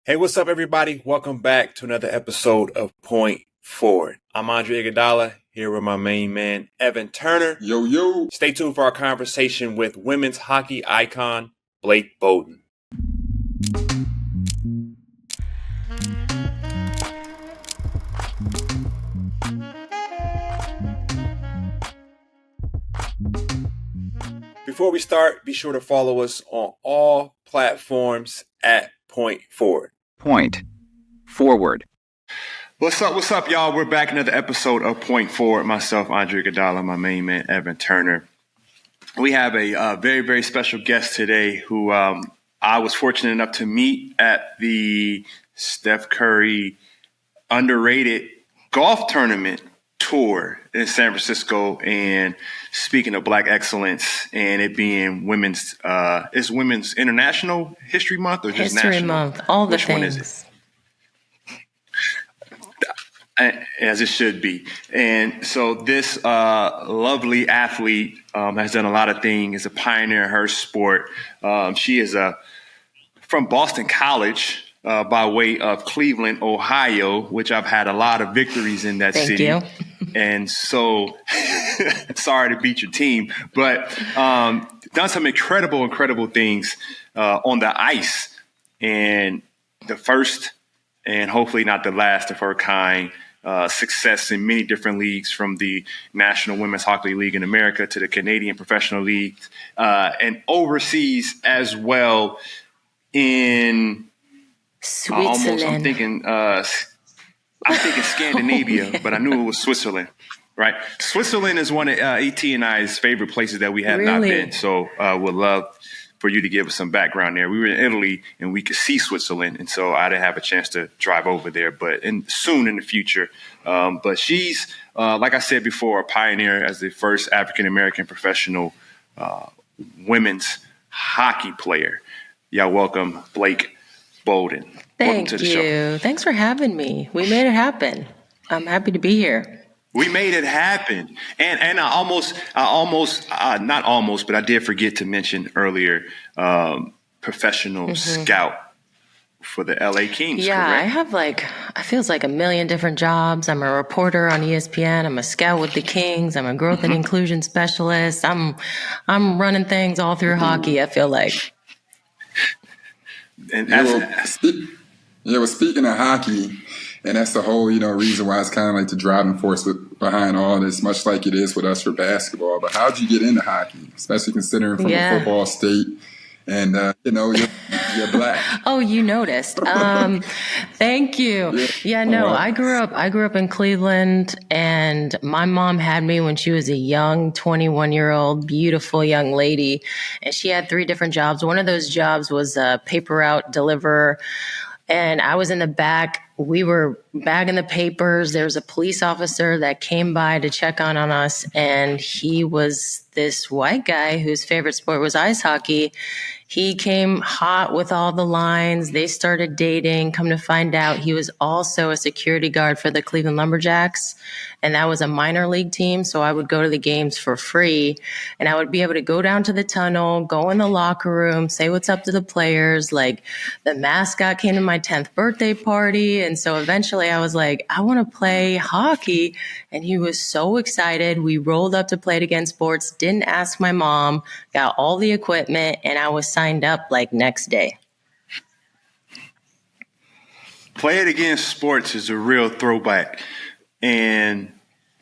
Hey, what's up, everybody? Welcome back to another episode of Point Forward. I'm Andre Iguodala here with my main man, Evan Turner. Yo. Stay tuned for our conversation with women's hockey icon, Blake Bolden. Before we start, be sure to follow us on all platforms at Point Forward. Point Forward. What's up, y'all? We're back another episode of Point Forward. Myself, Andre Iguodala, my main man, Evan Turner. We have a very, very special guest today who I was fortunate enough to meet at the Steph Curry underrated golf tournament tour in San Francisco. And speaking of Black excellence and it being it's Women's International History Month or just History National? Month, all the Which things. one is it? As it should be. And so this lovely athlete has done a lot of things, is a pioneer in her sport. She is from Boston College by way of Cleveland, Ohio, which I've had a lot of victories in that city. Thank you. And so sorry to beat your team, but done some incredible things on the ice. And the first and hopefully not the last of her kind, success in many different leagues, from the National Women's Hockey League in America to the Canadian Professional League, and overseas as well in Switzerland. I'm thinking Scandinavia, but I knew it was Switzerland. Right. Switzerland is one of ET and I's favorite places that we have not been. So would love for you to give us some background there. We were in Italy and we could see Switzerland. And so I didn't have a chance to drive over there, but soon in the future. But she's, like I said before, a pioneer as the first African-American professional women's hockey player. Y'all welcome Blake Bolden. Welcome to the show. Thanks for having me. We made it happen. I'm happy to be here. We made it happen. And not almost, but I did forget to mention earlier, professional scout for the LA Kings. Yeah, correct? I have I feels like a million different jobs. I'm a reporter on ESPN. I'm a scout with the Kings. I'm a growth and inclusion specialist. I'm running things all through hockey, I feel like. And speaking of hockey, and that's the whole, reason why it's kind of like the driving force behind all this, much like it is with us for basketball. But how'd you get into hockey, especially considering from a football state? And, you're Black. Oh, you noticed. Thank you. I grew up in Cleveland, and my mom had me when she was a young 21-year-old, beautiful young lady. And she had 3 different jobs. One of those jobs was a paper route deliverer. And I was in the back. We were bagging the papers. There was a police officer that came by to check on us. And he was this white guy whose favorite sport was ice hockey. He came hot with all the lines. They started dating. Come to find out, he was also a security guard for the Cleveland Lumberjacks. And that was a minor league team. So I would go to the games for free. And I would be able to go down to the tunnel, go in the locker room, say what's up to the players. Like, the mascot came to my 10th birthday party. And so eventually I was like, I want to play hockey. And he was so excited. We rolled up to Play It Again Sports, didn't ask my mom, got all the equipment, and I was signed up next day. Play It Again Sports is a real throwback. And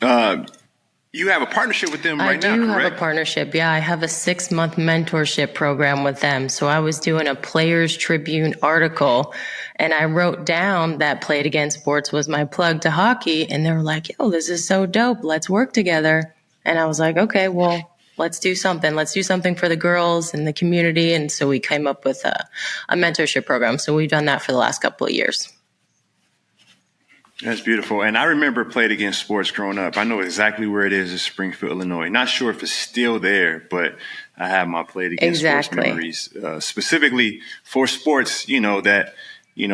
you have a partnership with them right now, correct? I do have a partnership. Yeah, I have a 6-month mentorship program with them. So I was doing a Players Tribune article, and I wrote down that Play It Again Sports was my plug to hockey. And they were like, yo, this is so dope. Let's work together. And I was like, okay, well, let's do something. Let's do something for the girls and the community. And so we came up with a mentorship program. So we've done that for the last couple of years. That's beautiful. And I remember Play It Again Sports growing up. I know exactly where it is in Springfield, Illinois. Not sure if it's still there, but I have my Play It Again Sports memories, specifically for sports, that,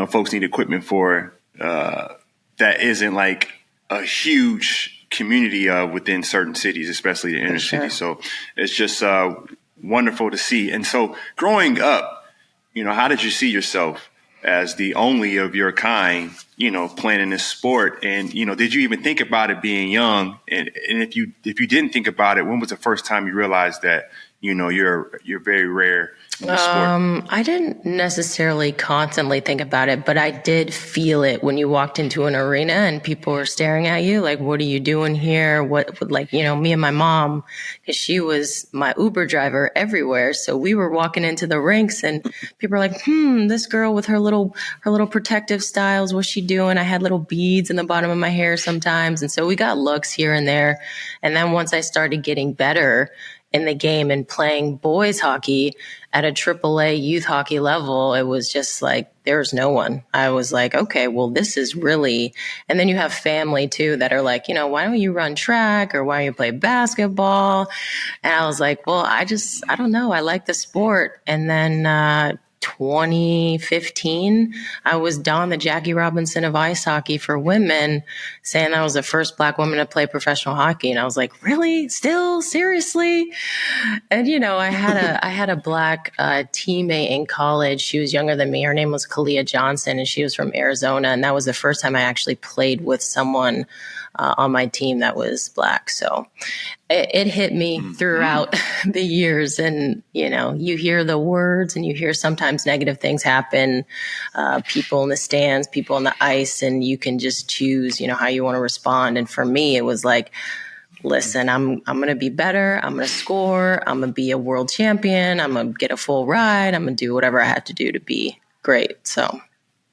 folks need equipment for, that isn't like a huge community within certain cities, especially the inner city. So it's just wonderful to see. And so growing up, how did you see yourself as the only of your kind, playing in this sport. And, did you even think about it being young? And if you didn't think about it, when was the first time you realized that, you're very rare in the sport? I didn't necessarily constantly think about it, but I did feel it when you walked into an arena and people were staring at you. Like, what are you doing here? Me and my mom, because she was my Uber driver everywhere. So we were walking into the rinks and people were like, this girl with her little protective styles, what's she doing? I had little beads in the bottom of my hair sometimes. And so we got looks here and there. And then once I started getting better in the game and playing boys hockey at a AAA youth hockey level, it was just like, there's no one. I was like, okay, well, this is really, and then you have family too that are like, why don't you run track or why don't you play basketball? And I was like, well, I don't know. I like the sport. And then, 2015, I was Dawn, the Jackie Robinson of ice hockey for women, saying I was the first Black woman to play professional hockey. And I was like, really? Still? Seriously? And, I had a Black teammate in college. She was younger than me. Her name was Kalia Johnson, and she was from Arizona. And that was the first time I actually played with someone on my team that was Black. So it hit me throughout the years. And, you hear the words and you hear sometimes negative things happen, people in the stands, people on the ice, and you can just choose, how you want to respond. And for me, it was like, listen, I'm going to be better. I'm going to score. I'm going to be a world champion. I'm going to get a full ride. I'm going to do whatever I have to do to be great. So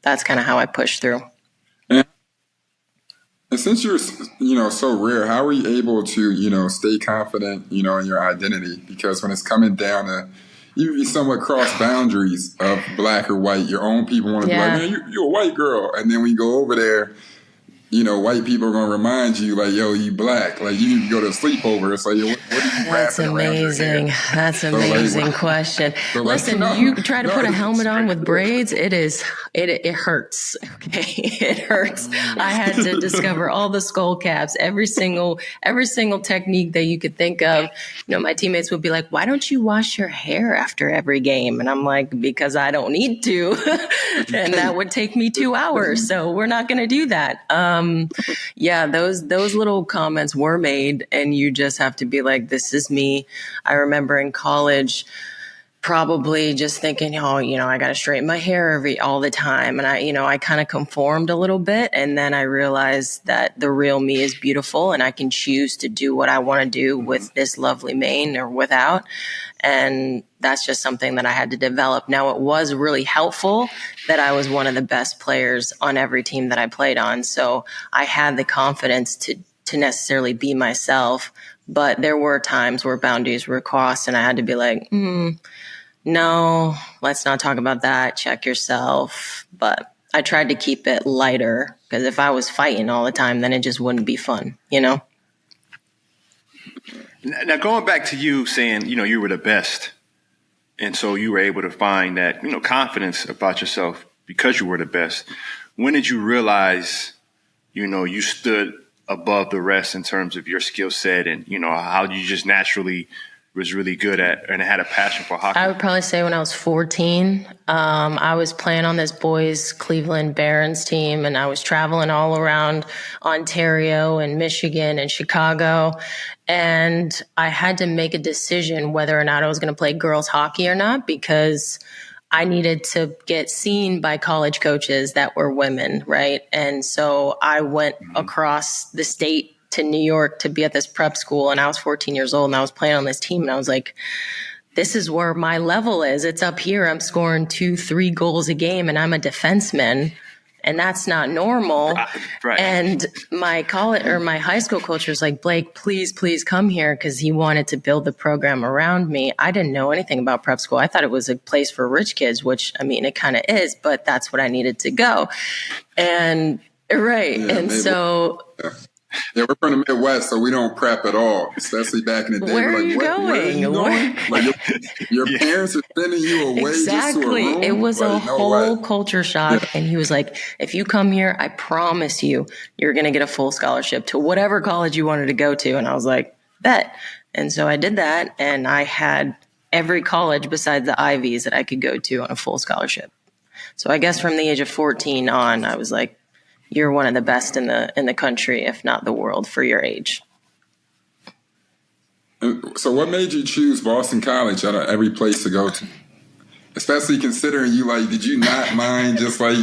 that's kind of how I pushed through. And since you're, so rare, how are you able to, stay confident, in your identity? Because when it's coming down to you somewhat cross boundaries of Black or white, your own people want to be like, man, you're a white girl. And then when you go over there, white people are going to remind you like, yo, you Black. Like, you need to go to a sleepover. It's like, yo, what are you That's amazing. That's an amazing question. Listen, you try to put a helmet on with braids, it hurts. Okay. It hurts. I had to discover all the skull caps, every single technique that you could think of. My teammates would be like, why don't you wash your hair after every game? And I'm like, because I don't need to. And that would take me 2 hours. So we're not going to do that. Those little comments were made, and you just have to be like, this is me. I remember in college, probably just thinking, I got to straighten my hair all the time. And I kind of conformed a little bit. And then I realized that the real me is beautiful and I can choose to do what I want to do with this lovely mane or without. And that's just something that I had to develop. Now, it was really helpful that I was one of the best players on every team that I played on. So I had the confidence to necessarily be myself. But there were times where boundaries were crossed and I had to be like, no, let's not talk about that. Check yourself. But I tried to keep it lighter, because if I was fighting all the time, then it just wouldn't be fun, Now, going back to you saying, you were the best. And so you were able to find that, confidence about yourself because you were the best. When did you realize, you stood above the rest in terms of your skill set and, how you just naturally was really good at and had a passion for hockey? I would probably say when I was 14, I was playing on this boys Cleveland Barons team, and I was traveling all around Ontario and Michigan and Chicago. And I had to make a decision whether or not I was going to play girls hockey or not, because I needed to get seen by college coaches that were women, right? And so I went across the state to New York to be at this prep school, and I was 14 years old and I was playing on this team, and I was like, this is where my level is. It's up here. I'm scoring 2-3 goals a game and I'm a defenseman, and that's not normal. Right. And my college or my high school coach was like, Blake, please come here, because he wanted to build the program around me. I didn't know anything about prep school. I thought it was a place for rich kids, which it kind of is, but that's what I needed to go. And right. Yeah, and so yeah, we're from the Midwest, so we don't prep at all, especially back in the day. Where are you going? Where are you going? Like your parents are sending you away just to a room? It was a whole culture shock. And he was like, if you come here, I promise you're going to get a full scholarship to whatever college you wanted to go to. And I was like, bet. And so I did that. And I had every college besides the Ivies that I could go to on a full scholarship. So I guess from the age of 14 on, I was like, you're one of the best in the country, if not the world, for your age. So what made you choose Boston College out of every place to go to? Especially considering did you not mind just like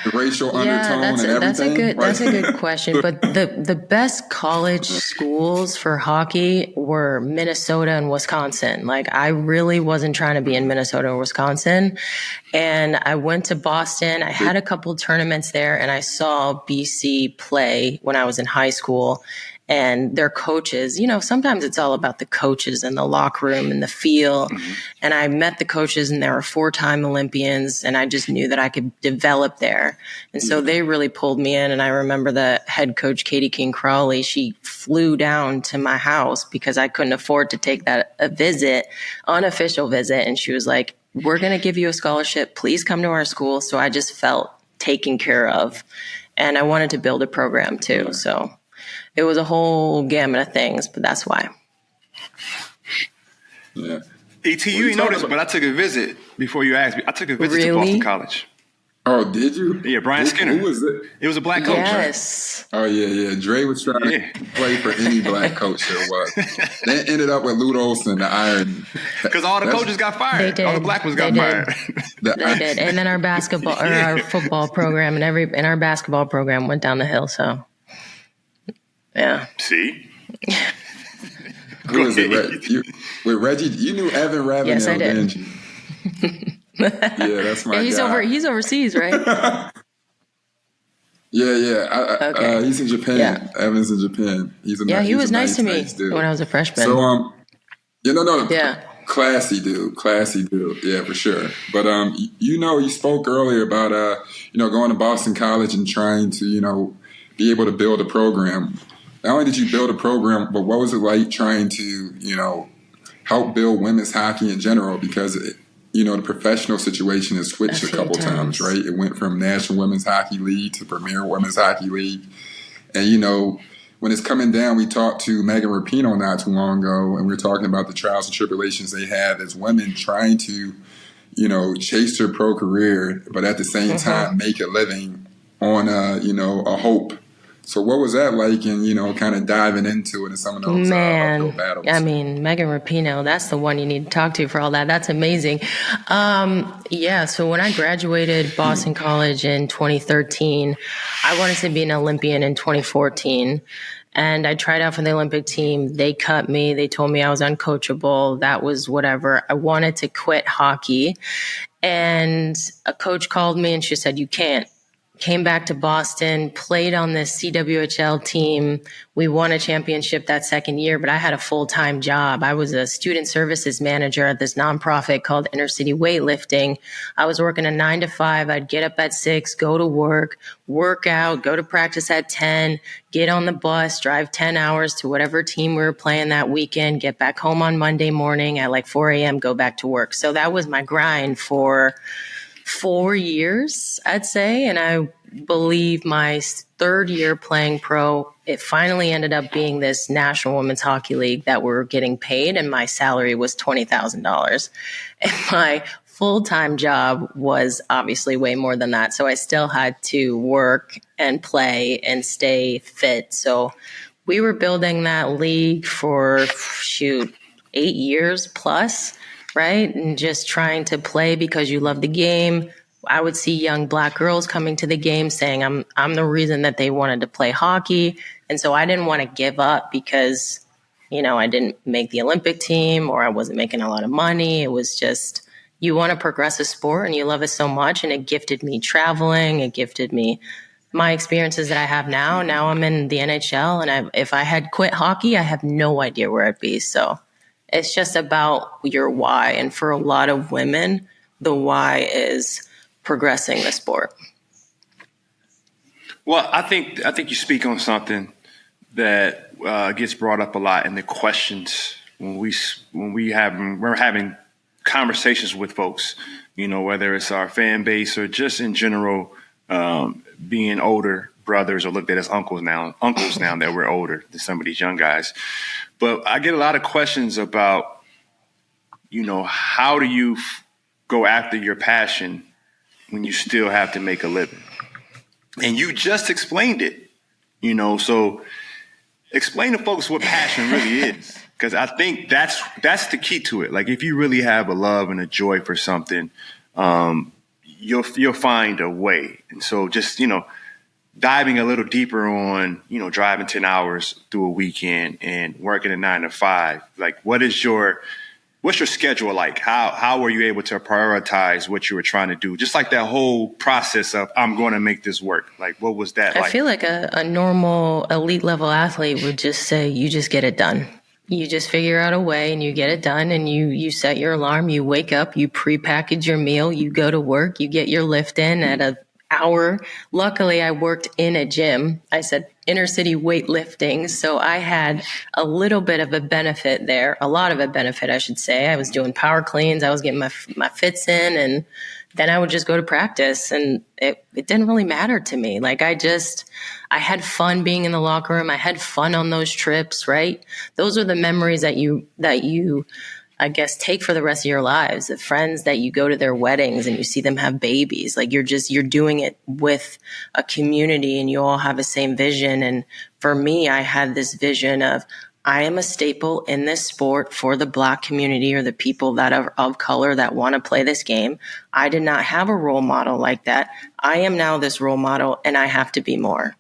the racial undertone and everything? That's a good question. But the best college schools for hockey were Minnesota and Wisconsin. Like, I really wasn't trying to be in Minnesota or Wisconsin. And I went to Boston. I had a couple tournaments there, and I saw BC play when I was in high school. And their coaches, sometimes it's all about the coaches and the locker room and the feel. Mm-hmm. And I met the coaches, and they were 4-time Olympians, and I just knew that I could develop there. And so they really pulled me in. And I remember the head coach, Katie King Crowley, she flew down to my house because I couldn't afford to take a visit, unofficial visit. And she was like, "We're going to give you a scholarship. Please come to our school." So I just felt taken care of. And I wanted to build a program too. So it was a whole gamut of things, but that's why. Yeah. ET, you ain't noticed, but I took a visit before you asked me. I took a visit to Boston College. Oh, did you? Yeah, Brian Skinner. Who was it? It was a black coach. Yes. Right? Oh, yeah. Dre was trying to play for any black coach there was. They ended up with Lute Olson, the irony. Because all the coaches got fired. They did. All the black ones got fired. They did. And then our basketball or our football program and our basketball program went down the hill, so. Yeah. See? Who is it? With Reggie, you knew Evan Ravenel, yes, I did. didn't you? Yeah, that's my guy. He's overseas, right? Yeah. Okay. He's in Japan. Yeah. Evan's in Japan. He was nice to me when I was a freshman. So, Yeah. Classy dude. Yeah, for sure. But, you spoke earlier about, going to Boston College and trying to, be able to build a program. Not only did you build a program, but what was it like trying to, help build women's hockey in general? Because, the professional situation has switched a couple times, right? It went from National Women's Hockey League to Premier Women's Hockey League. And, when it's coming down, we talked to Megan Rapinoe not too long ago, and we were talking about the trials and tribulations they have as women trying to, chase their pro career, but at the same time make a living on, a hope. So what was that like, and, kind of diving into it and some of those uphill battles? I mean, Megan Rapinoe, that's the one you need to talk to for all that. That's amazing. So when I graduated Boston College in 2013, I wanted to be an Olympian in 2014. And I tried out for the Olympic team. They cut me. They told me I was uncoachable. That was whatever. I wanted to quit hockey. And a coach called me and she said, "You can't." Came back to Boston, played on this CWHL team. We won a championship that second year, but I had a full-time job. I was a student services manager at this nonprofit called Inner City Weightlifting. I was working a 9 to 5. I'd get up at 6, go to work out, go to practice at 10, get on the bus, drive 10 hours to whatever team we were playing that weekend, get back home on Monday morning at like 4 a.m., go back to work. So that was my grind for 4 years, I'd say. And I believe my third year playing pro, it finally ended up being this National Women's Hockey League that we're getting paid. And my salary was $20,000. And my full-time job was obviously way more than that. So I still had to work and play and stay fit. So we were building that league for 8 years plus. Right? And just trying to play because you love the game. I would see young Black girls coming to the game saying, I'm the reason that they wanted to play hockey. And so I didn't want to give up because, I didn't make the Olympic team or I wasn't making a lot of money. It was just, you want to progress a sport and you love it so much. And it gifted me traveling. It gifted me my experiences that I have now. Now I'm in the NHL. And if I had quit hockey, I have no idea where I'd be. So it's just about your why. And for a lot of women, the why is progressing the sport. Well, I think you speak on something that gets brought up a lot in the questions when we're having conversations with folks, whether it's our fan base or just in general, being older brothers or looked at as uncles now that we're older than some of these young guys. But I get a lot of questions about, how do you go after your passion when you still have to make a living? And you just explained it, so explain to folks what passion really is. Because I think that's the key to it. Like, if you really have a love and a joy for something, you'll find a way. And so just, diving a little deeper on, driving 10 hours through a weekend and working a 9 to 5, like, what's your schedule like? How were you able to prioritize what you were trying to do? Just like that whole process of, I'm going to make this work. Like, what was that like? I feel like a normal elite level athlete would just say, you just get it done. You just figure out a way and you get it done, and you set your alarm, you wake up, you prepackage your meal, you go to work, you get your lift in at an hour. Luckily, I worked in a gym. I said inner city weightlifting. So I had a little bit of a benefit there, a lot of a benefit, I should say. I was doing power cleans. I was getting my fits in, and then I would just go to practice, and it didn't really matter to me. Like, I had fun being in the locker room. I had fun on those trips, right? Those are the memories that you, I guess, take for the rest of your lives. The friends that you go to their weddings and you see them have babies, like, you're doing it with a community and you all have the same vision. And for me, I had this vision of, I am a staple in this sport for the Black community, or the people that are of color that want to play this game. I did not have a role model like that. I am now this role model, and I have to be more.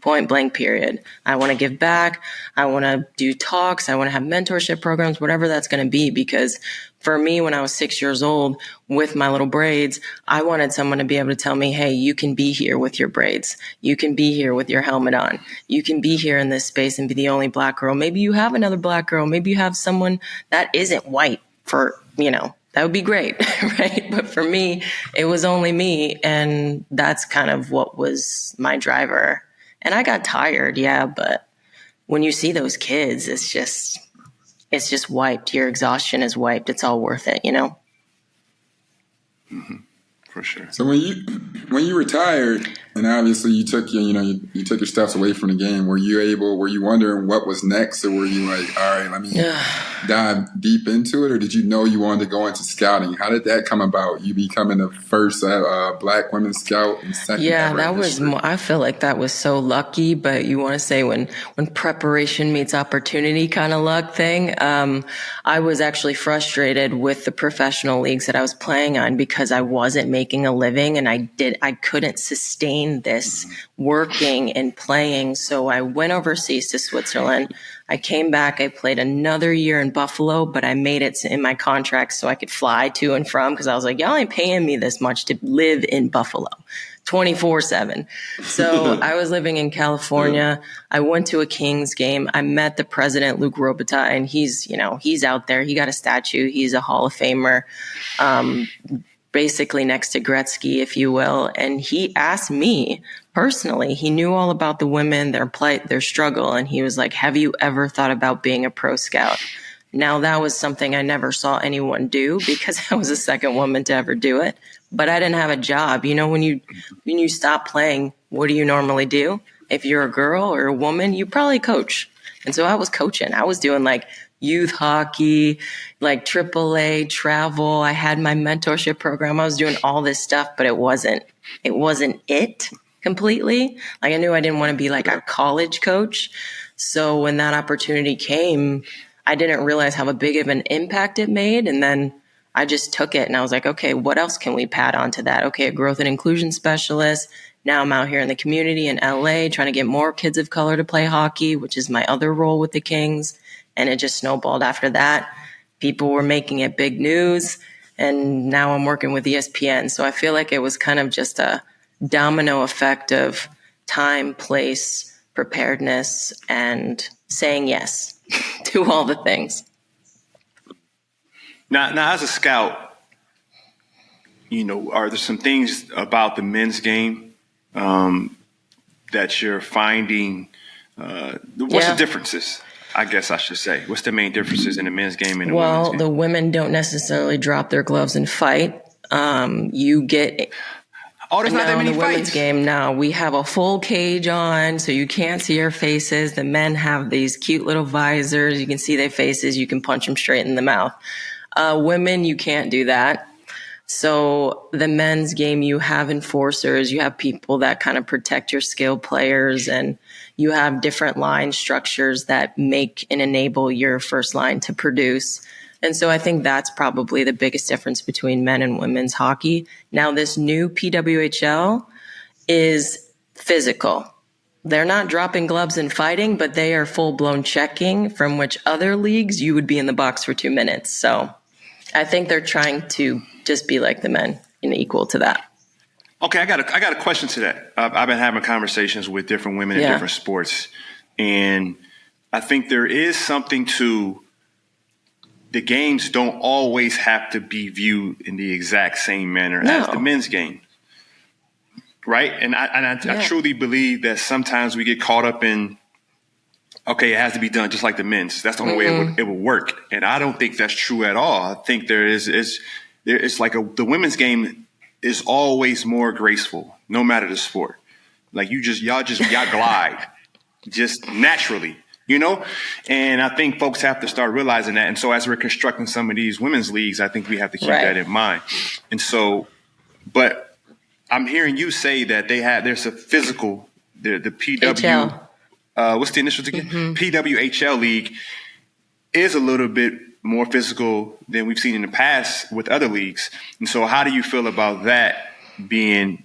Point blank, period. I want to give back. I want to do talks. I want to have mentorship programs, whatever that's going to be. Because for me, when I was 6 years old with my little braids, I wanted someone to be able to tell me, hey, you can be here with your braids. You can be here with your helmet on. You can be here in this space and be the only Black girl. Maybe you have another Black girl. Maybe you have someone that isn't white that would be great, right? But for me, it was only me. And that's kind of what was my driver. And I got tired, yeah, but when you see those kids, it's just wiped. Your exhaustion is wiped. It's all worth it, Mm-hmm. For sure. So when you retired, and obviously you took you took your steps away from the game, were you wondering what was next, or were you like, all right, let me dive deep into it, or did you know you wanted to go into scouting? How did that come about? You becoming the first Black women scout and second? Yeah, that was. I feel like that was so lucky, but you want to say when preparation meets opportunity kind of luck thing. I was actually frustrated with the professional leagues that I was playing on because I wasn't making a living, and I couldn't sustain this working and playing. So I went overseas to Switzerland. I came back. I played another year in Buffalo, but I made it in my contract so I could fly to and from, because I was like, y'all ain't paying me this much to live in Buffalo 24/7. So I was living in California. I went to a Kings game. I met the president, Luc Robitaille, and he's out there. He got a statue. He's a Hall of Famer. Basically next to Gretzky, if you will. And he asked me personally, he knew all about the women, their plight, their struggle. And he was like, have you ever thought about being a pro scout? Now, that was something I never saw anyone do because I was the second woman to ever do it. But I didn't have a job. When you stop playing, what do you normally do? If you're a girl or a woman, you probably coach. And so I was coaching. I was doing like youth hockey, like AAA, travel. I had my mentorship program. I was doing all this stuff, but it wasn't it completely. Like, I knew I didn't want to be like a college coach. So when that opportunity came, I didn't realize how big of an impact it made. And then I just took it and I was like, okay, what else can we pad onto that? Okay, a growth and inclusion specialist. Now I'm out here in the community in LA trying to get more kids of color to play hockey, which is my other role with the Kings. And it just snowballed after that. People were making it big news. And now I'm working with ESPN. So I feel like it was kind of just a domino effect of time, place, preparedness, and saying yes to all the things. Now, as a scout, are there some things about the men's game that you're finding? What's the differences? I guess I should say. What's the main differences in the men's game and the women's game? The women don't necessarily drop their gloves and fight. You get... there's not that many in the fights. Women's game, now we have a full cage on, so you can't see our faces. The men have these cute little visors. You can see their faces. You can punch them straight in the mouth. Women, you can't do that. So the men's game, you have enforcers, you have people that kind of protect your skilled players, and you have different line structures that make and enable your first line to produce. And so I think that's probably the biggest difference between men and women's hockey. Now, this new PWHL is physical. They're not dropping gloves and fighting, but they are full-blown checking, from which other leagues you would be in the box for 2 minutes. So I think they're trying to just be like the men and equal to that. Okay, I got a question to that. I've been having conversations with different women in different sports, and I think there is something to the games don't always have to be viewed in the exact same manner as the men's game. Right. And I truly believe that sometimes we get caught up in, okay, it has to be done just like the men's. That's the only way it would work. And I don't think that's true at all. I think it's like the women's game is always more graceful, no matter the sport. Like y'all glide just naturally, you know? And I think folks have to start realizing that. And so as we're constructing some of these women's leagues, I think we have to keep that in mind. And so, but I'm hearing you say that there's a physical, the PW, what's the initials again? PWHL league is a little bit more physical than we've seen in the past with other leagues. And so how do you feel about that being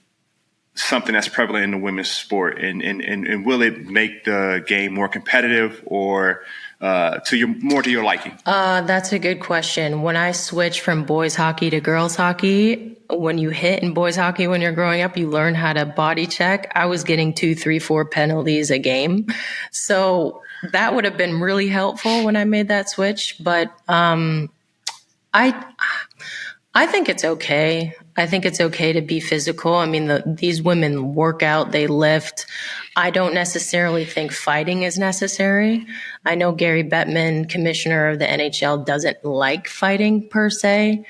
something that's prevalent in the women's sport? And will it make the game more competitive or more to your liking? That's a good question. When I switched from boys hockey to girls hockey, when you hit in boys hockey when you're growing up, you learn how to body check. I was getting 2, 3, 4 penalties a game. So that would have been really helpful when I made that switch. But I think it's okay. I think it's okay to be physical. I mean, these women work out, they lift. I don't necessarily think fighting is necessary. I know Gary Bettman, commissioner of the NHL, doesn't like fighting per se.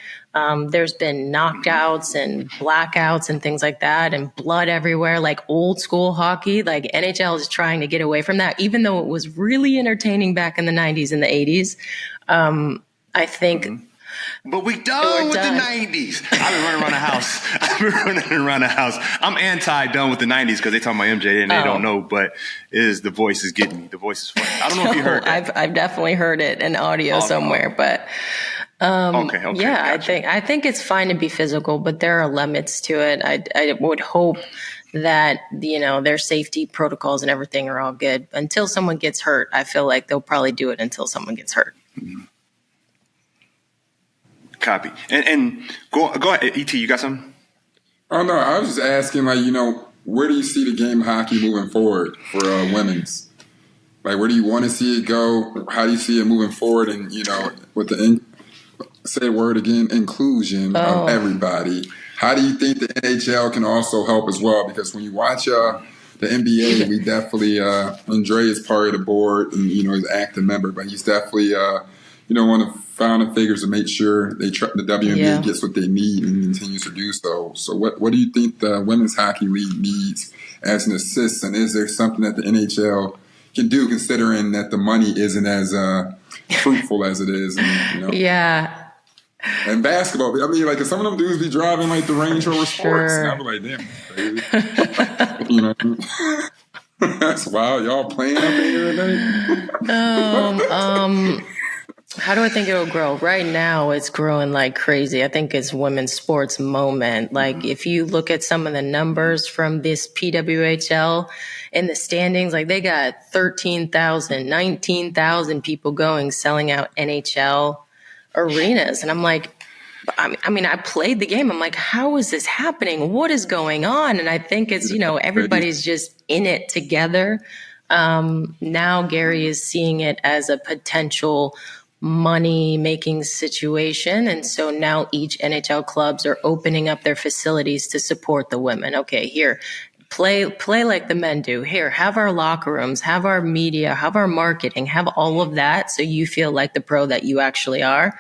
There's been knockouts and blackouts and things like that, and blood everywhere, like old school hockey. Like NHL is trying to get away from that, even though it was really entertaining back in the 90s and the 80s. I think... But we're done with the 90s. I've been running around the house. I'm anti-done with the 90s because they talk about MJ and they don't know, but the voice is getting me. The voice is funny. I don't know if you heard that. I've definitely heard it in audio somewhere, but okay. Yeah, gotcha. I think it's fine to be physical, but there are limits to it. I would hope that, their safety protocols and everything are all good. Until someone gets hurt, I feel like they'll probably do it until someone gets hurt. Mm-hmm. Copy. And go ahead, ET, you got something? Oh, no, I was just asking, where do you see the game of hockey moving forward for women's? Like, where do you want to see it go? How do you see it moving forward? And, with say a word again, inclusion of everybody. How do you think the NHL can also help as well? Because when you watch the NBA, we definitely, Andre is part of the board and, he's an active member, but he's definitely, one of the founding figures to make sure the WNBA gets what they need and continues to do so. So what do you think the Women's Hockey League needs as an assist? And is there something that the NHL can do, considering that the money isn't as fruitful as it is? And, Yeah. And basketball, I mean, like, some of them dudes be driving like the Range Rover Sports. And I'm like, damn, crazy. That's wild. Y'all playing up here tonight? How do I think it'll grow? Right now, it's growing like crazy. I think it's women's sports moment. Like, if you look at some of the numbers from this PWHL in the standings, like, they got 13,000, 19,000 people going, selling out NHL arenas. And I'm like, I mean, I played the game. I'm like, how is this happening? What is going on? And I think it's, everybody's just in it together. Now Gary is seeing it as a potential money-making situation. And so now each NHL clubs are opening up their facilities to support the women. Okay, here, play like the men do. Here, have our locker rooms, have our media, have our marketing, have all of that so you feel like the pro that you actually are.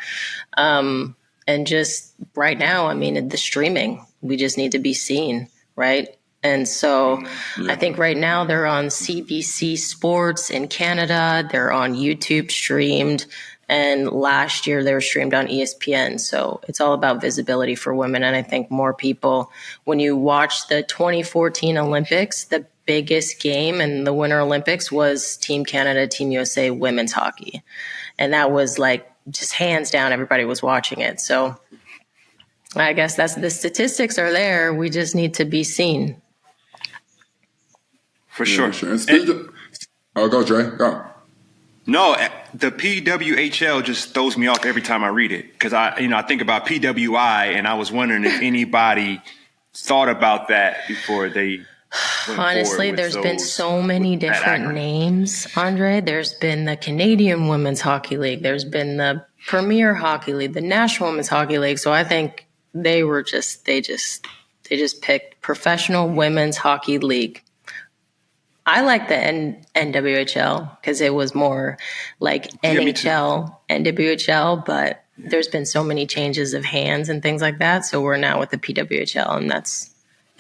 And just right now, I mean, the streaming, we just need to be seen, right? And so I think right now they're on CBC Sports in Canada. They're on YouTube streamed. And last year they were streamed on ESPN. So it's all about visibility for women. And I think more people, when you watch the 2014 Olympics, the biggest game in the Winter Olympics was Team Canada, Team USA women's hockey. And that was like just hands down, everybody was watching it. So I guess that's the statistics are there. We just need to be seen. For sure. Go, Dre. Go. No, the PWHL just throws me off every time I read it because I think about PWI and I was wondering if anybody thought about that before they. Honestly, there's been so many different names, Andre. There's been the Canadian Women's Hockey League. There's been the Premier Hockey League, the National Women's Hockey League. So I think they just picked Professional Women's Hockey League. I like the NWHL because it was more like NHL, NWHL, but there's been so many changes of hands and things like that. So we're now with the PWHL, and it's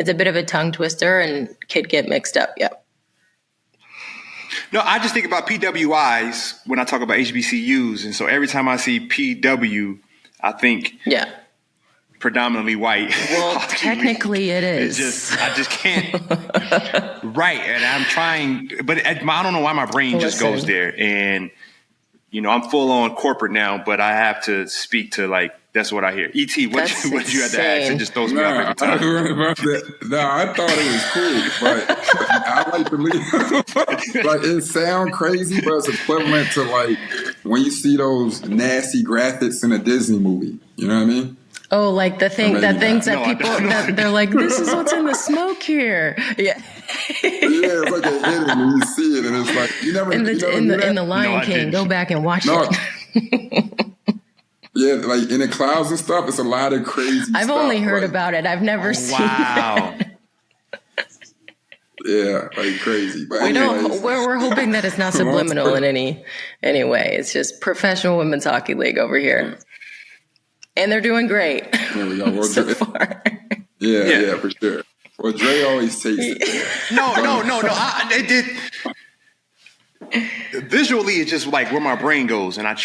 a bit of a tongue twister and could get mixed up. Yep. No, I just think about PWIs when I talk about HBCUs. And so every time I see PW, I think predominantly white. Well, technically it is. I just can't. Right. And I'm trying, but I don't know why my brain just goes there. And, I'm full on corporate now, but I have to speak to that's what I hear. E.T., what did you have to ask? It just throws me off every time. I thought it was cool, but I like to leave. It sounds crazy, but it's equivalent to when you see those nasty graphics in a Disney movie. You know what I mean? Oh, like the thing that people they're like, this is what's in the smoke here. Yeah. It's like a hidden and you see it, and it's like you never in the Lion King. Go back and watch it. Yeah, in the clouds and stuff, it's a lot of crazy stuff. I've only heard about it. I've never seen it. Yeah, crazy. But we're hoping that it's not subliminal in any way. It's just Professional Women's Hockey League over here. And they're doing great. There we go. So far. Yeah, for sure. Well, Dre always takes it. No. It did. Visually, it's just where my brain goes, I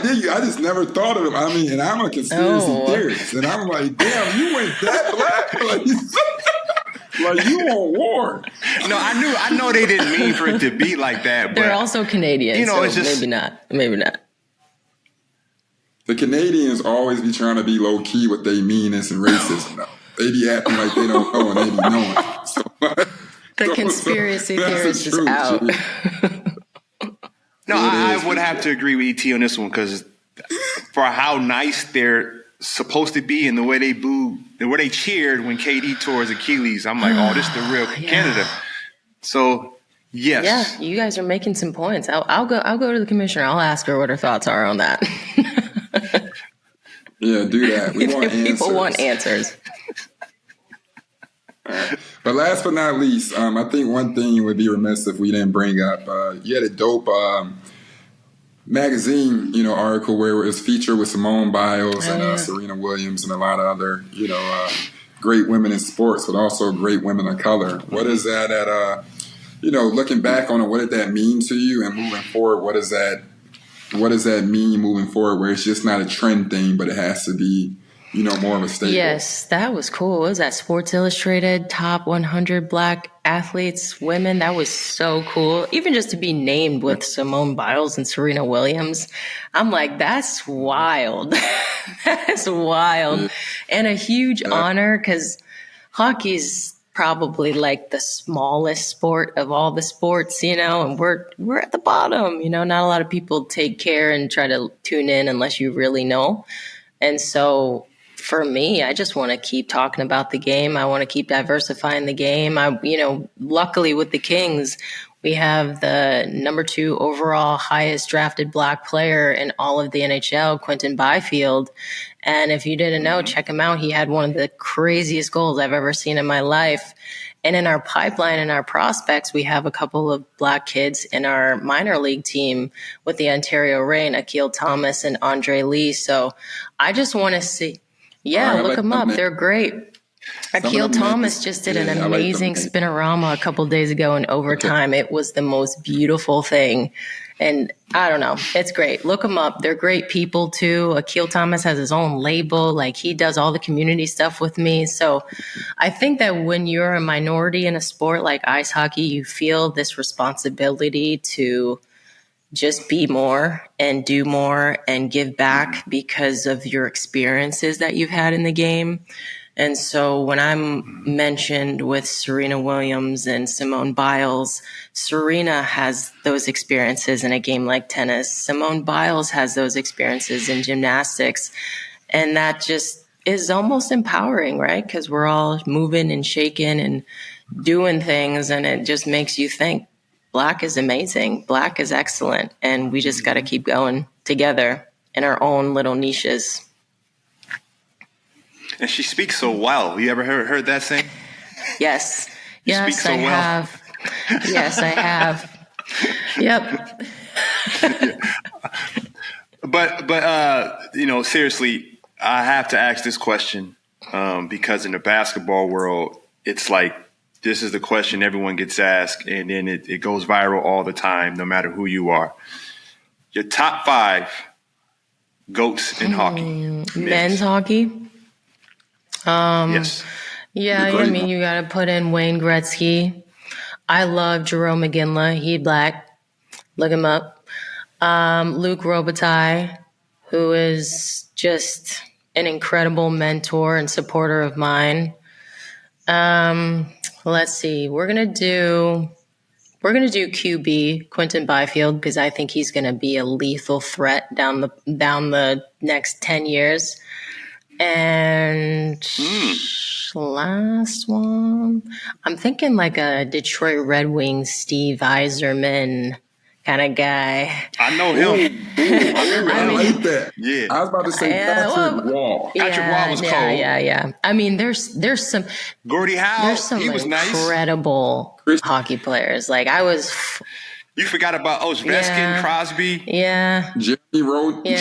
dig you. I just never thought of it. I mean, and I'm a conspiracy theorist, and I'm like, damn, you went that black, you on war. No, I know they didn't mean for it to be like that. But they're also Canadian, so it's just maybe not. The Canadians always be trying to be low key with their meanness and racism. Though. They be acting like they don't know, and they be knowing. So, the conspiracy theorist is out. No, I would have to agree with ET on this one because for how nice they're supposed to be and the way they booed, the way they cheered when KD tore his Achilles, I'm like, oh, this is the real Canada. So, yes. Yeah, you guys are making some points. I'll go to the commissioner. I'll ask her what her thoughts are on that. Yeah, do that. We want answers. People want answers. But last but not least, I think one thing would be remiss if we didn't bring up, you had a dope magazine, article where it was featured with Simone Biles and Serena Williams and a lot of other, great women in sports, but also great women of color. What is that looking back on it, what did that mean to you? And moving forward, what does that mean moving forward where it's just not a trend thing, but it has to be more of a staple? Yes, that was cool. What was that? Sports Illustrated top 100 Black athletes, women. That was so cool. Even just to be named with Simone Biles and Serena Williams. I'm like, that's wild. That's wild. And a huge honor because hockey's probably the smallest sport of all the sports, and we're at the bottom, not a lot of people take care and try to tune in unless you really know. And so for me, I just want to keep talking about the game. I want to keep diversifying the game. Luckily with the Kings, we have the number 2 overall highest drafted Black player in all of the NHL, Quentin Byfield. And if you didn't know, check him out. He had one of the craziest goals I've ever seen in my life. And in our pipeline and our prospects, we have a couple of Black kids in our minor league team with the Ontario Reign, Akil Thomas and Andre Lee. So I just want to see. Yeah, look them up. They're great. Akil Thomas just did an amazing spinorama a couple days ago in overtime. It was the most beautiful thing. And I don't know. It's great. Look them up. They're great people too. Akil Thomas has his own label. Like he does all the community stuff with me. So I think that when you're a minority in a sport like ice hockey, you feel this responsibility to just be more and do more and give back because of your experiences that you've had in the game. And so when I'm mentioned with Serena Williams and Simone Biles, Serena has those experiences in a game like tennis. Simone Biles has those experiences in gymnastics. And that just is almost empowering, right? Because we're all moving and shaking and doing things. And it just makes you think Black is amazing. Black is excellent. And we just got to keep going together in our own little niches. And she speaks so well. You ever heard that saying? Yes. You yes, speak so I well. have. Yes, I have. Yep. But seriously, I have to ask this question because in the basketball world, it's like this is the question everyone gets asked, and then it goes viral all the time, no matter who you are. Your top 5 GOATs in hockey. Men's hockey? Yes. Yeah, I mean, you got to put in Wayne Gretzky. I love Jerome McGinley. He Black. Look him up. Luc Robitaille, who is just an incredible mentor and supporter of mine. Let's see. We're gonna do QB Quentin Byfield because I think he's gonna be a lethal threat down the next 10 years. And last one, I'm thinking like a Detroit Red Wings Steve Yzerman kind of guy. I know him. I like that. Yeah. I was about to say Patrick Wall. Patrick Wall was cold. Yeah. I mean, there's some Gordie Howe. There's some he was incredible hockey players. Like You forgot about Ovechkin, Crosby. Yeah. Jeremy Roenick. Yeah.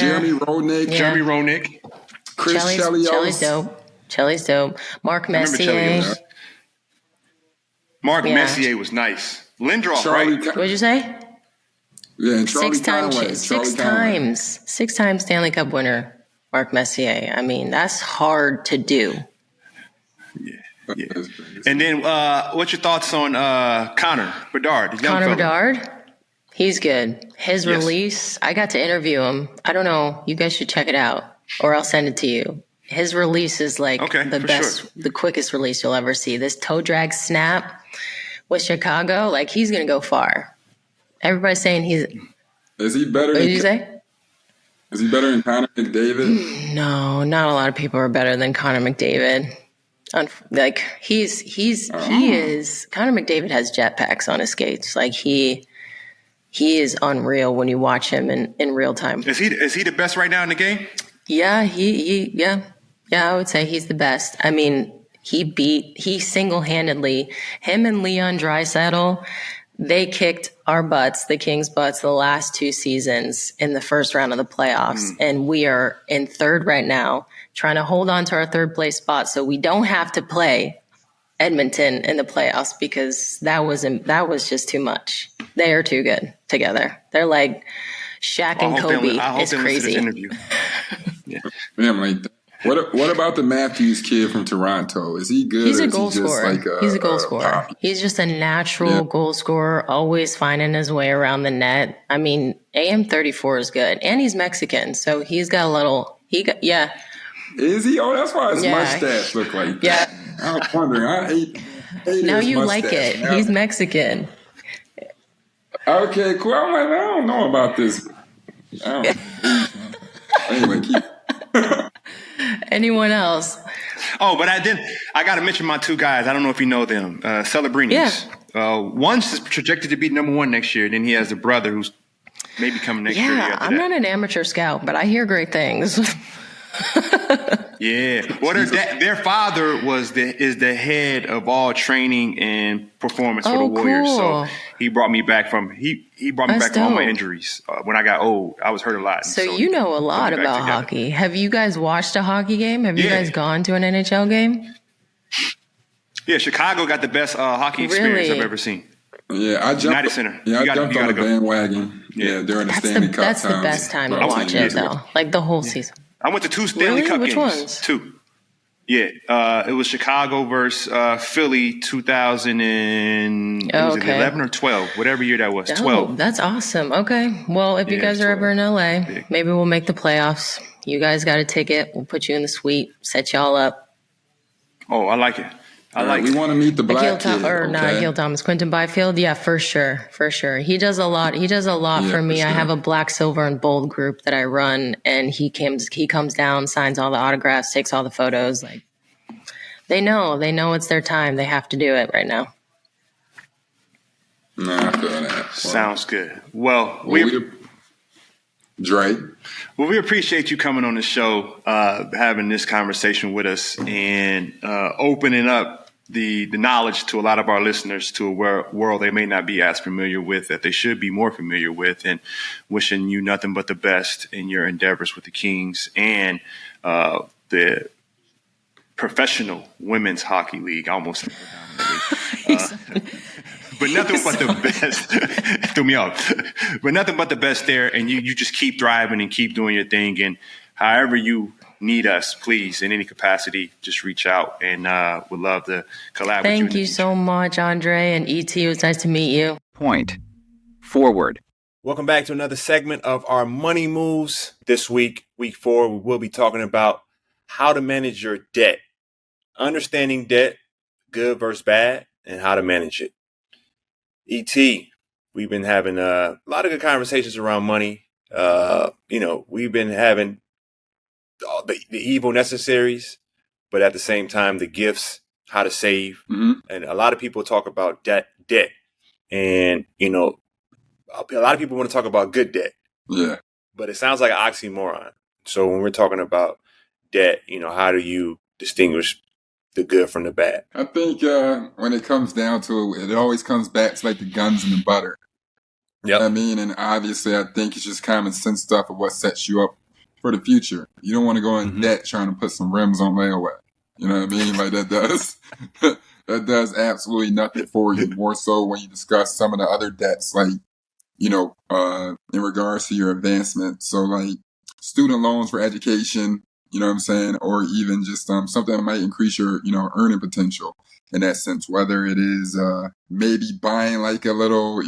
Jeremy Roenick. Chris Chelios. Chelly's dope. Mark Messier. Mark Messier was nice. Lindros, right? What'd you say? Yeah, and Charlie Conway. Six times Stanley Cup winner, Mark Messier. I mean, that's hard to do. Yeah. And then what's your thoughts on Connor Bedard? Connor Bedard? He's good. His release, I got to interview him. I don't know. You guys should check it out. Or I'll send it to you. His release is like the best, the quickest release you'll ever see. This toe drag snap with Chicago, like he's going to go far. Everybody's saying Is he better? What did you say? Is he better than Connor McDavid? No, not a lot of people are better than Connor McDavid. Like he is. Connor McDavid has jetpacks on his skates. Like he is unreal when you watch him in real time. Is he the best right now in the game? Yeah, I would say he's the best. I mean, he single-handedly, him and Leon Draisaitl, they kicked our butts, the Kings' butts, the last 2 seasons in the first round of the playoffs. And we are in third right now, trying to hold on to our third place spot so we don't have to play Edmonton in the playoffs because that was just too much. They are too good together. They're like Shaq and Kobe. It's crazy. Yeah, I'm like, what about the Matthews kid from Toronto? Is he good? He's a goal scorer. He's a goal scorer. He's just a natural goal scorer, always finding his way around the net. I mean, AM34 is good, and he's Mexican, so he's got a little. Is he? Oh, that's why his mustache look like that. Yeah, I was wondering. I hate now his you mustache. like it. Now, he's Mexican. Okay, cool. I'm like, I don't know about this. Anyway, keep. Anyone else? Oh, but I got to mention my 2 guys. I don't know if you know them. Celebrinis. Yeah. One's projected to be number 1 next year. Then he has a brother who's maybe coming next year. Yeah, I'm not an amateur scout, but I hear great things. Yeah. Well, their father is the head of all training and performance for the Warriors. Cool. So he brought me back from all my injuries. When I got old, I was hurt a lot. So you know a lot about hockey. Have you guys watched a hockey game? Have you guys gone to an NHL game? Yeah, Chicago got the best hockey experience I've ever seen. Yeah, I jumped. United Center. Yeah, I jumped on the bandwagon. Yeah, during the Stanley Cup That's times. the best time to watch it, though. Like the whole season. I went to 2 Stanley Cup Which games. ones? 2. Yeah, it was Chicago versus Philly, 2011 or 12, whatever year that was. 12. That's awesome. Okay, well, if you guys are ever in LA, maybe we'll make the playoffs. You guys got a ticket. We'll put you in the suite, set y'all up. Oh, I like it. We want to meet the black kid. Not Gil Thomas, Quentin Byfield. Yeah, for sure. He does a lot. For me. Sure. I have a black, silver, and bold group that I run, and he comes down, signs all the autographs, takes all the photos. Like they know it's their time. They have to do it right now. I feel that. Sounds good. Well, Dre. Well, we appreciate you coming on the show, having this conversation with us, and opening up the knowledge to a lot of our listeners to a world they may not be as familiar with, that they should be more familiar with, and wishing you nothing but the best in your endeavors with the Kings and the Professional Women's Hockey League. Almost but nothing but the best. Threw me off. But nothing but the best there, and you just keep thriving and keep doing your thing, and however you need us, please, in any capacity, just reach out, and would love to collab with you. Thank you so much, Andre and ET. It was nice to meet you. Point forward. Welcome back to another segment of our Money Moves. This week, week 4, we will be talking about how to manage your debt, understanding debt, good versus bad, and how to manage it. ET, we've been having a lot of good conversations around money. We've been having the evil necessaries, but at the same time, the gifts, how to save. Mm-hmm. And a lot of people talk about debt. And, a lot of people want to talk about good debt. Yeah. But it sounds like an oxymoron. So when we're talking about debt, how do you distinguish the good from the bad? I think when it comes down to it, it always comes back to like the guns and the butter. Yeah. I mean, and obviously I think it's just common sense stuff of what sets you up for the future. You don't want to go in debt trying to put some rims on layaway. You know what I mean? Like that does absolutely nothing for you. More so when you discuss some of the other debts, like, in regards to your advancement. So like student loans for education, you know what I'm saying? Or even just something that might increase your, earning potential in that sense, whether it is maybe buying like a little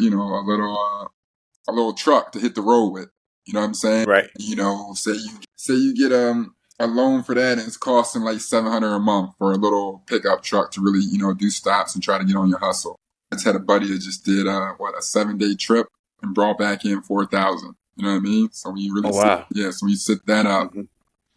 truck to hit the road with. You know what I'm saying? Right. Say you get a loan for that, and it's costing like $700 a month for a little pickup truck to really, do stops and try to get on your hustle. I just had a buddy that just did a 7-day trip and brought back in $4,000. You know what I mean? So when you really so when you set that up,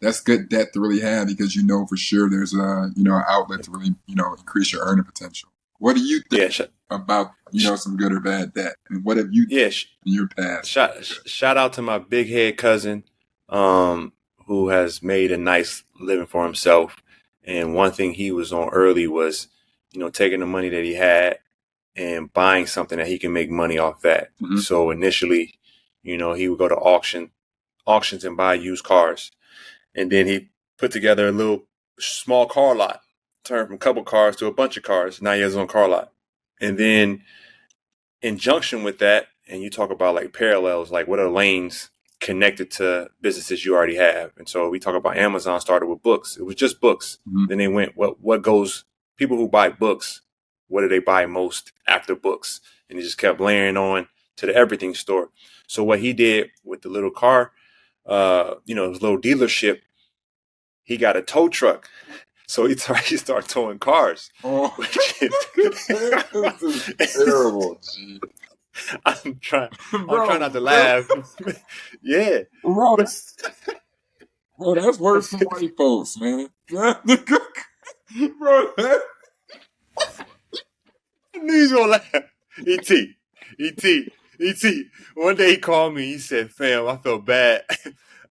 that's good debt to really have, because for sure there's an outlet to really increase your earning potential. What do you think about some good or bad debt, and what have you done in your past? Shout out to my big head cousin, who has made a nice living for himself. And one thing he was on early was, taking the money that he had and buying something that he can make money off that. Mm-hmm. So initially, he would go to auctions and buy used cars, and then he put together a little small car lot. Turned from a couple cars to a bunch of cars. Now he has his own car lot. And then in junction with that, and you talk about like parallels, like what are lanes connected to businesses you already have? And so we talk about Amazon started with books. It was just books. Mm-hmm. Then they went, what goes, people who buy books, what do they buy most after books? And he just kept layering on to the everything store. So what he did with the little car, his little dealership, he got a tow truck. So he started towing cars. Oh, this is terrible, G. I'm trying not to laugh. Yeah. Bro, that's worse than white folks, man. Bro, that... I knew he was going to laugh. E.T. One day he called me. He said, fam, I felt bad.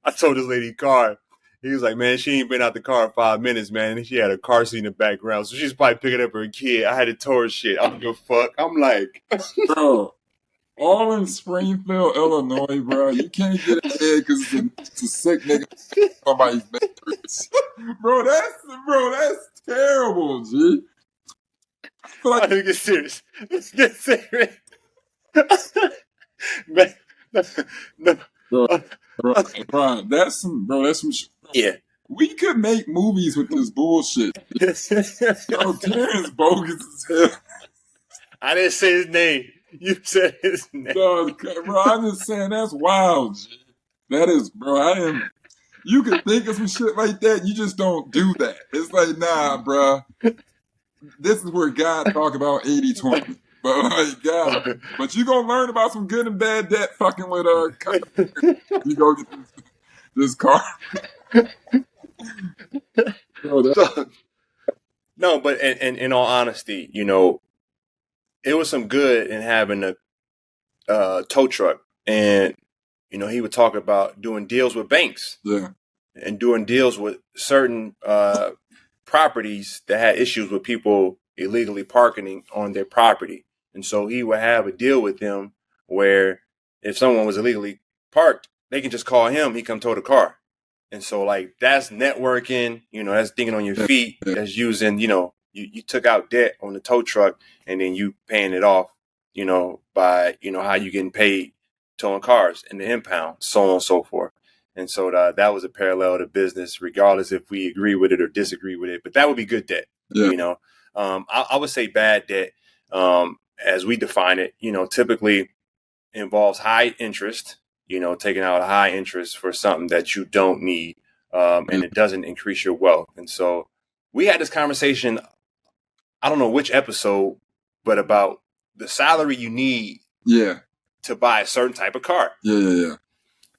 I told this lady car. He was like, man, she ain't been out the car in 5 minutes, man. And she had a car seat in the background. So she's probably picking up her kid. I had to tow her shit. I don't give a fuck. I'm like... Bro, all in Springfield, Illinois, bro. You can't get in there because it's a sick nigga. Somebody's matrix. Bro, that's terrible, G. Let's get serious. No. Bro, that's some Yeah. We could make movies with this bullshit. Bro, Terrence bogus as hell. I didn't say his name. You said his name. No, bro, I'm just saying that's wild. G. That is, bro. You can think of some shit like that. You just don't do that. It's like, nah, bro. This is where God talk about 80-20. But like, God, but you gonna learn about some good and bad debt fucking with you go get this car. No, but in all honesty, it was some good in having a tow truck, and he would talk about doing deals with banks, and doing deals with certain properties that had issues with people illegally parking on their property, and so he would have a deal with them where if someone was illegally parked, they can just call him. He come tow the car. And so, like, that's networking, that's thinking on your feet, that's using, you took out debt on the tow truck and then you paying it off, by, how you getting paid towing cars in the impound, so on and so forth. And so that was a parallel to business, regardless if we agree with it or disagree with it. But that would be good debt, I would say bad debt, as we define it, typically involves high interest. Taking out a high interest for something that you don't need, and it doesn't increase your wealth. And so we had this conversation, I don't know which episode, but about the salary you need to buy a certain type of car. Yeah.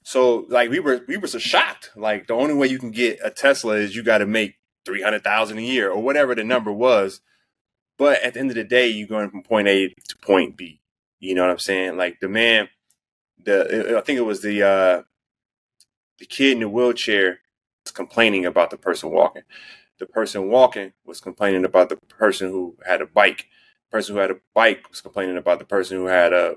So like we were so shocked. Like the only way you can get a Tesla is you got to make $300,000 a year or whatever the number was. But at the end of the day, you're going from point A to point B. You know what I'm saying? Like the man. I think it was the kid in the wheelchair was complaining about the person walking. The person walking was complaining about the person who had a bike. The person who had a bike was complaining about the person who had a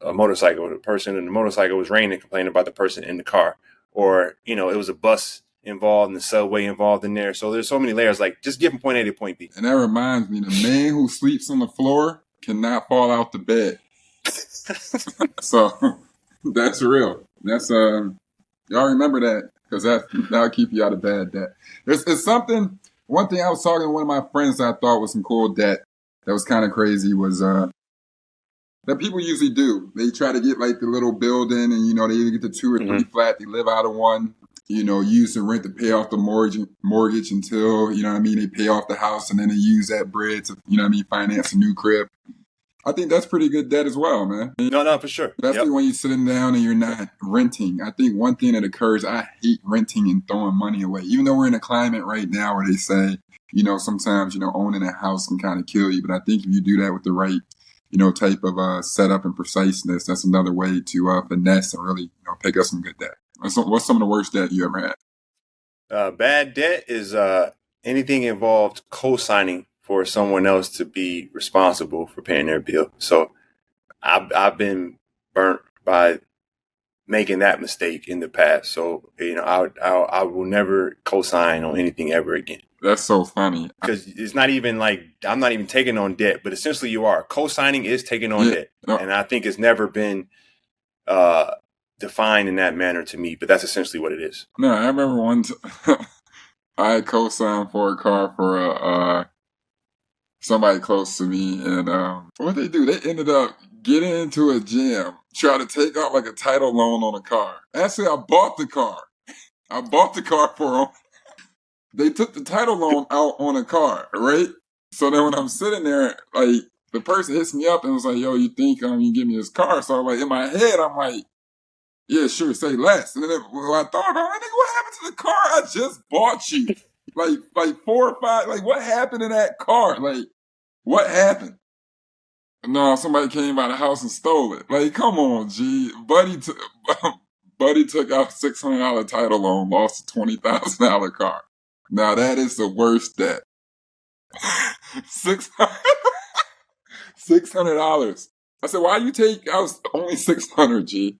motorcycle. The person in the motorcycle was raining, complaining about the person in the car. Or, it was a bus involved and the subway involved in there. So there's so many layers, like just get from point A to point B. And that reminds me, the man who sleeps on the floor cannot fall out the bed. So that's real. That's y'all remember that because that'll keep you out of bad debt. It's something. One thing I was talking to one of my friends that I thought was some cool debt that was kind of crazy was that people usually do. They try to get like the little building and they either get the 2 or 3 flat. They live out of one. Use the rent to pay off the mortgage until they pay off the house and then they use that bread to finance a new crib. I think that's pretty good debt as well, man. No, for sure. Especially when you're sitting down and you're not renting. I think one thing that occurs, I hate renting and throwing money away. Even though we're in a climate right now where they say, sometimes, owning a house can kind of kill you. But I think if you do that with the right, type of setup and preciseness, that's another way to finesse and really, pick up some good debt. What's some of the worst debt you ever had? Bad debt is anything involved co-signing for someone else to be responsible for paying their bill. So I've been burnt by making that mistake in the past. So, I will never co-sign on anything ever again. That's so funny. Because it's not even like I'm not even taking on debt, but essentially you are. Co-signing is taking on debt. No. And I think it's never been defined in that manner to me, but that's essentially what it is. No, I remember once I co-signed for a car for somebody close to me, and what they do, they ended up getting into a jam, trying to take out like a title loan on a car. Actually, I bought the car. I bought the car for them. They took the title loan out on a car, right? So then when I'm sitting there, like, the person hits me up and was like, yo, you think you can give me this car? So like in my head, I'm like, yeah, sure, say less. And then I thought about it, what happened to the car I just bought you? like 4 or 5, like what happened in that car? Like, what happened? No, somebody came by the house and stole it. Like, come on, G. Buddy took out $600 title loan, lost a $20,000 car. Now that is the worst debt. $600. I said, why you take? I was only $600, G.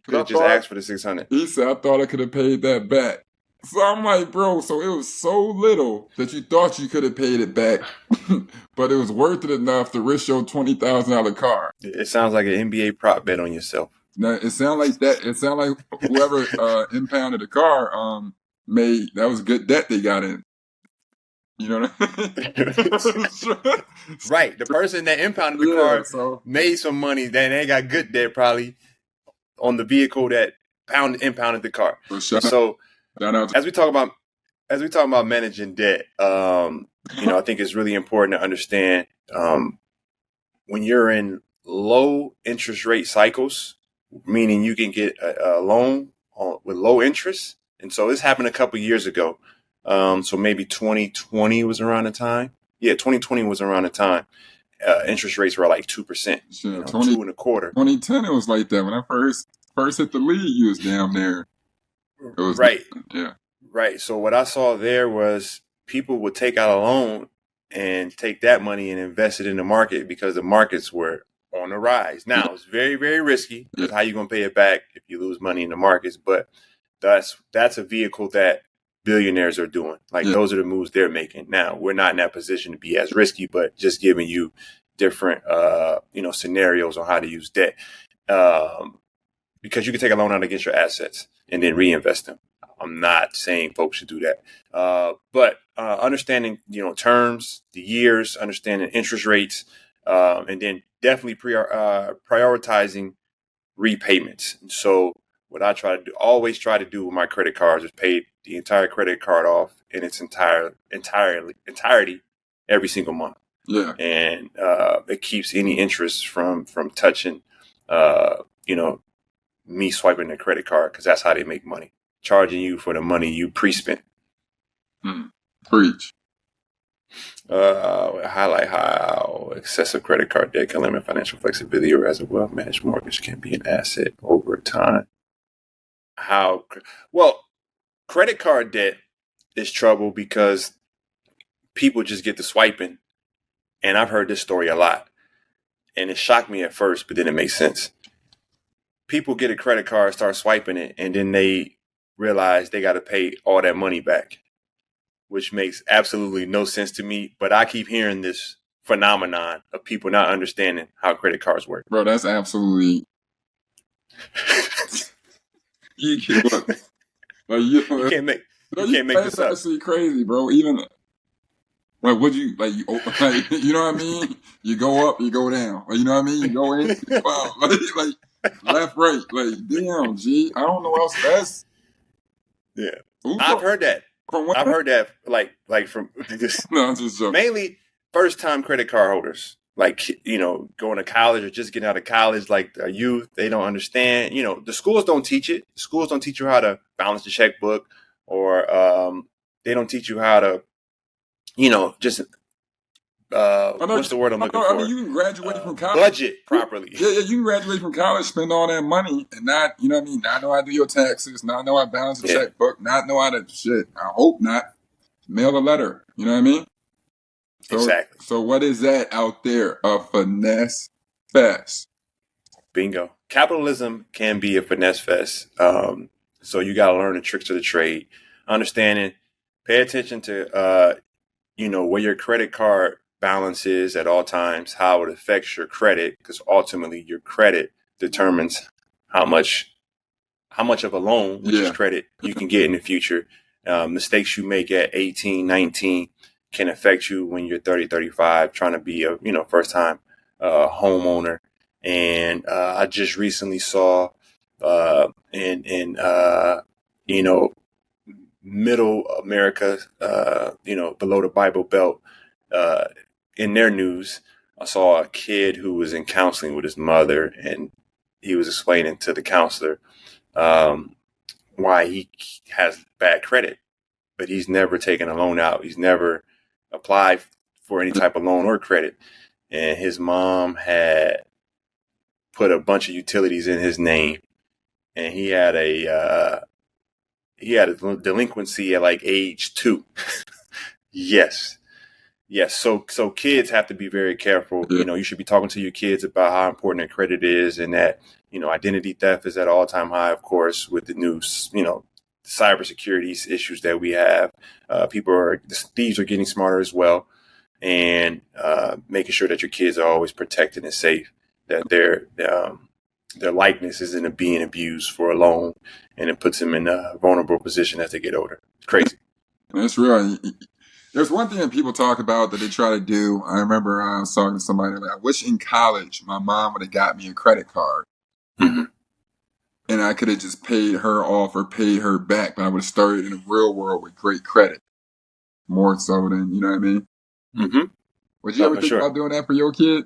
You just asked for the $600. He said, I thought I could have paid that back. So I'm like, bro, so it was so little that you thought you could have paid it back, but it was worth it enough to risk your $20,000 car. It sounds like an NBA prop bet on yourself. Now, it sound like that. It sound like whoever impounded the car made that was good debt they got in. You know what I mean? Right. The person that impounded the car made some money. Then they got good debt probably on the vehicle that impounded the car. So as we talk about managing debt, I think it's really important to understand when you're in low interest rate cycles, meaning you can get a loan with low interest. And so this happened a couple years ago. So maybe 2020 was around the time. Yeah, 2020 was around the time. Interest rates were like 2%, 2.25%. 2010 it was like that. When I first hit the league, you was down there. It was, right. Yeah. Right. So what I saw there was people would take out a loan and take that money and invest it in the market because the markets were on the rise. Now it's very, very risky because how you going to pay it back if you lose money in the markets? But that's a vehicle that billionaires are doing. Those are the moves they're making. Now we're not in that position to be as risky, but just giving you different, scenarios on how to use debt. Because you can take a loan out against your assets and then reinvest them. I'm not saying folks should do that. But understanding, terms, the years, understanding interest rates, and then definitely prioritizing repayments. And so what I always try to do with my credit cards is pay the entire credit card off in its entirety every single month. Yeah. And it keeps any interest from touching, me swiping the credit card, because that's how they make money, charging you for the money you pre-spent. Preach. Highlight how excessive credit card debt can limit financial flexibility, or as a well-managed mortgage can be an asset over time. Credit card debt is trouble because people just get to swiping. And I've heard this story a lot. And it shocked me at first, but then it makes sense. People get a credit card, start swiping it, and then they realize they got to pay all that money back, which makes absolutely no sense to me. But I keep hearing this phenomenon of people not understanding how credit cards work. Bro, that's absolutely... you can't make this up. That's actually crazy, bro. Even... would you you know what I mean? You go up, you go down. You know what I mean? You go in, you go out. Left, right. Damn, G. I don't know what else that's. Yeah. I've heard that. I've heard that from just, no, I'm just joking. Mainly first time credit card holders. Going to college or just getting out of college, a youth, they don't understand. The schools don't teach it. Schools don't teach you how to balance the checkbook, or they don't teach you how to what's the word I'm looking for? I mean, you can graduate from college. Budget properly. Yeah, you can graduate from college, spend all that money, and not, not know how to do your taxes, not know how to balance the checkbook, not know how to shit. I hope not. Mail a letter. You know what I mean? Exactly. So what is that out there? A finesse fest. Bingo. Capitalism can be a finesse fest. So you got to learn the tricks of the trade. Understanding, pay attention to, where your credit card balance is at all times, how it affects your credit, because ultimately your credit determines how much of a loan, which is credit, you can get in the future. Mistakes you make at 18, 19 can affect you when you're 30, 35, trying to be a, first time homeowner. And I just recently saw in middle America, below the Bible Belt, in their news, I saw a kid who was in counseling with his mother, and he was explaining to the counselor why he has bad credit, but he's never taken a loan out. He's never applied for any type of loan or credit. And his mom had put a bunch of utilities in his name, and he had a delinquency at age 2. Yes. So kids have to be very careful. You should be talking to your kids about how important their credit is, and that, identity theft is at all time high, of course, with the new, cybersecurity issues that we have. Thieves are getting smarter as well, and making sure that your kids are always protected and safe, that they're, their likeness isn't being abused for a loan, and it puts them in a vulnerable position as they get older. It's crazy. That's real. There's one thing that people talk about that they try to do. I remember I was talking to somebody like, I wish in college my mom would have got me a credit card. Mm-hmm. And I could have just paid her off or paid her back, but I would have started in the real world with great credit. More so than, you know what I mean? Mm-hmm. Would you ever think about doing that for your kid?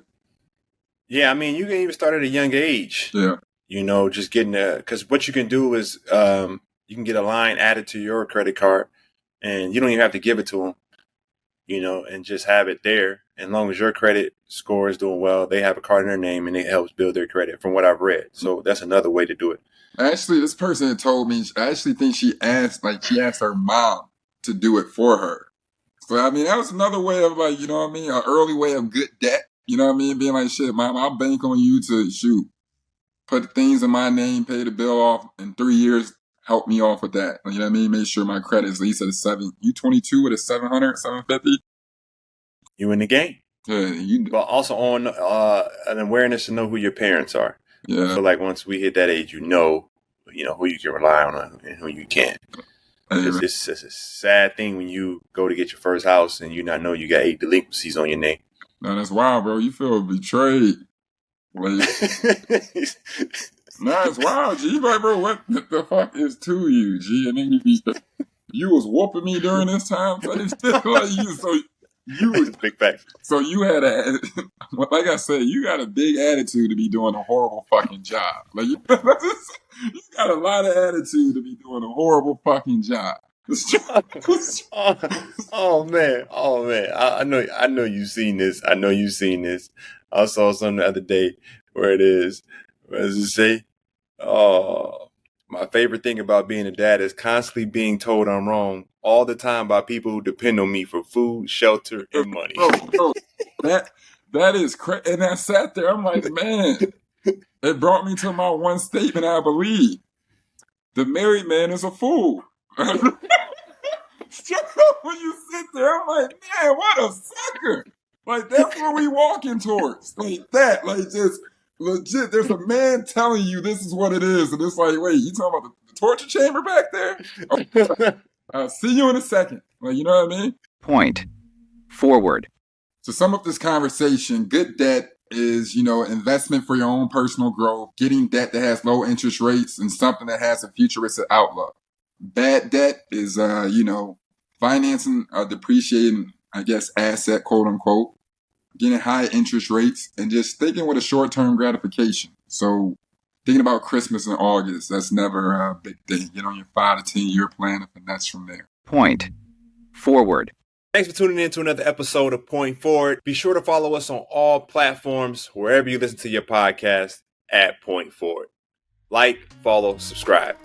Yeah, I mean, you can even start at a young age. Yeah. You know, just getting because what you can do is you can get a line added to your credit card, and you don't even have to give it to them, you know, and just have it there. As long as your credit score is doing well, they have a card in their name, and it helps build their credit from what I've read. So that's another way to do it. Actually, this person had told me, I actually think she asked her mom to do it for her. So, I mean, that was another way of like, you know what I mean? An early way of good debt. You know what I mean? Being like, shit, mom, I'll bank on you to put things in my name, pay the bill off in 3 years, help me off with that. You know what I mean? Make sure my credit is at least at a 7. You 22 with a 700, 750? You in the game. Yeah, but also on an awareness to know who your parents are. Yeah. I feel like once we hit that age, you know who you can rely on and who you can't. It's a sad thing when you go to get your first house and you not know you got 8 delinquencies on your name. Man, that's wild, bro. You feel betrayed. Like, nah, it's wild, G. Like, bro, what the fuck is to you, G? And then you was whooping me during this time. So it's just like you was big facts. So you had like I said, you got a big attitude to be doing a horrible fucking job. Like you got a lot of attitude to be doing a horrible fucking job. oh man! I know you've seen this. I saw something the other day where it is. Where does it say? Oh, my favorite thing about being a dad is constantly being told I'm wrong all the time by people who depend on me for food, shelter, and money. Bro, that is crazy. And I sat there. I'm like, man, it brought me to my one statement. I believe the married man is a fool. When you sit there, I'm like, man, what a sucker. Like, that's what we walking towards. Like that. Like, just legit, there's a man telling you this is what it is. And it's like, wait, you talking about the torture chamber back there? Oh, I'll see you in a second. Like, you know what I mean? Point. Forward. To sum up this conversation, good debt is, investment for your own personal growth, getting debt that has low interest rates and something that has a futuristic outlook. Bad debt is, financing a depreciating, asset, quote unquote, getting high interest rates and just thinking with a short-term gratification. So thinking about Christmas in August, that's never a big thing. Get on your 5 to 10 year plan and that's from there. Point. Forward. Thanks for tuning in to another episode of Point Forward. Be sure to follow us on all platforms, wherever you listen to your podcast, at Point Forward. Like, follow, subscribe.